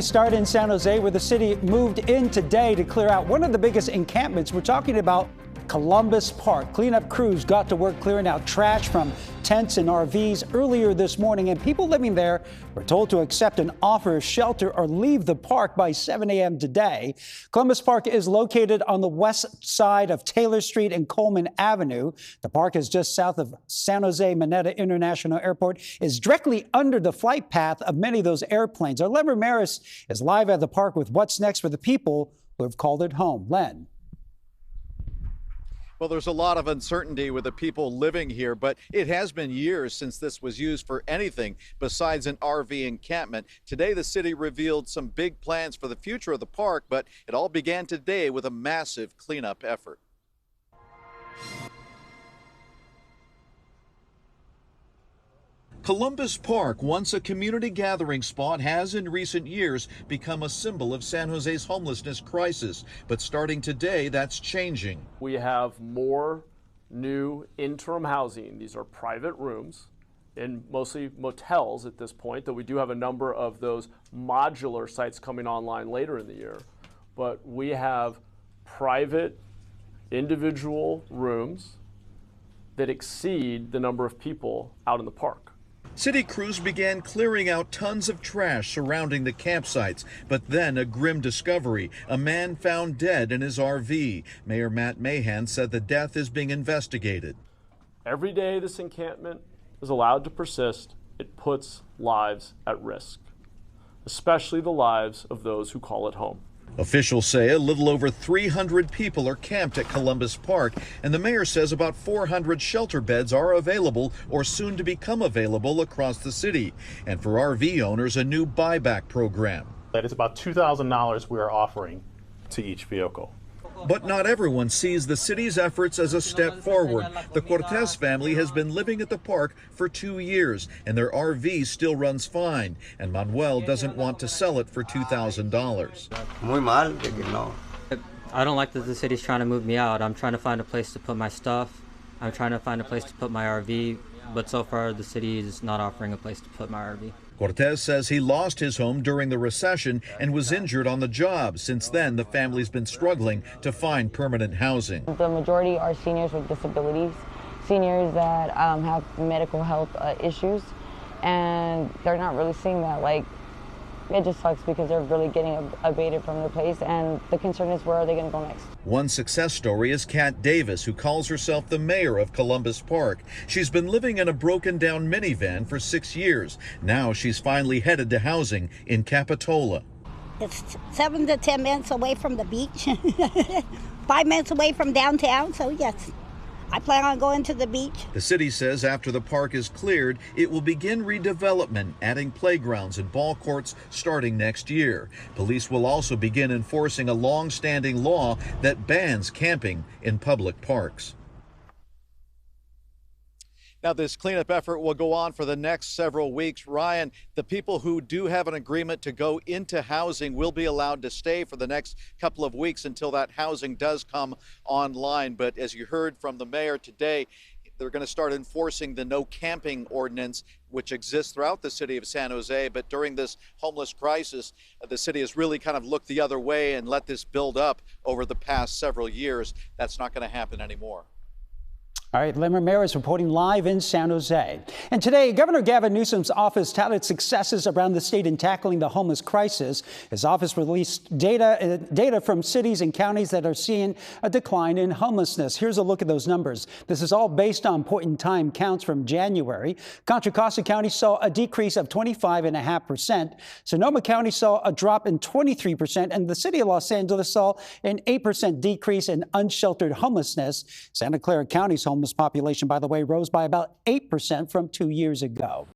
restart in San Jose, where the city moved in today to clear out one of the biggest encampments. We're talking about Columbus Park. Cleanup crews got to work clearing out trash from tents and RVs earlier this morning, and people living there were told to accept an offer of shelter or leave the park by 7 a.m. today. Columbus Park is located on the west side of Taylor Street and Coleman Avenue. The park is just south of San Jose Maneta International Airport, is directly under the flight path of many of those airplanes. Our Len Ramirez is live at the park with what's next for the people who have called it home. Len. Well, there's a lot of uncertainty with the people living here, but it has been years since this was used for anything besides an RV encampment. Today, the city revealed some big plans for the future of the park, but it all began today with a massive cleanup effort. Columbus Park, once a community gathering spot, has in recent years become a symbol of San Jose's homelessness crisis. But starting today, that's changing. We have more new interim housing. These are private rooms in mostly motels at this point, though we do have a number of those modular sites coming online later in the year. But we have private individual rooms that exceed the number of people out in the park. City crews began clearing out tons of trash surrounding the campsites, but then a grim discovery: a man found dead in his RV. Mayor Matt Mahan said the death is being investigated. Every day this encampment is allowed to persist, it puts lives at risk, especially the lives of those who call it home. Officials say a little over 300 people are camped at Columbus Park, and the mayor says about 400 shelter beds are available or soon to become available across the city. And for RV owners, a new buyback program. That is about $2,000 we are offering to each vehicle. But not everyone sees the city's efforts as a step forward. The Cortez family has been living at the park for 2 years, and their RV still runs fine. And Manuel doesn't want to sell it for $2,000. I don't like that the city's trying to move me out. I'm trying to find a place to put my stuff. I'm trying to find a place to put my RV, but so far the city is not offering a place to put my RV. Cortez says he lost his home during the recession and was injured on the job. Since then, the family's been struggling to find permanent housing. The majority are seniors with disabilities, seniors that have medical health issues, and they're not really seeing that. Like, it just sucks because they're really getting abated from the place, and the concern is, where are they going to go next? One success story is Kat Davis, who calls herself the mayor of Columbus Park. She's been living in a broken-down minivan for 6 years. Now she's finally headed to housing in Capitola. It's 7 to 10 minutes away from the beach, 5 minutes away from downtown, so yes. I plan on going to the beach. The city says after the park is cleared, it will begin redevelopment, adding playgrounds and ball courts starting next year. Police will also begin enforcing a long-standing law that bans camping in public parks. Now, this cleanup effort will go on for the next several weeks. Ryan, the people who do have an agreement to go into housing will be allowed to stay for the next couple of weeks until that housing does come online. But as you heard from the mayor today, they're going to start enforcing the no camping ordinance, which exists throughout the city of San Jose. But during this homeless crisis, the city has really kind of looked the other way and let this build up over the past several years. That's not going to happen anymore. All right, Len Ramirez reporting live in San Jose. And today, Governor Gavin Newsom's office touted successes around the state in tackling the homeless crisis. His office released data from cities and counties that are seeing a decline in homelessness. Here's a look at those numbers. This is all based on point-in-time counts from January. Contra Costa County saw a decrease of 25.5%. Sonoma County saw a drop in 23%, and the city of Los Angeles saw an 8% decrease in unsheltered homelessness. Santa Clara County's homeless population, by the way, rose by about 8% from 2 years ago.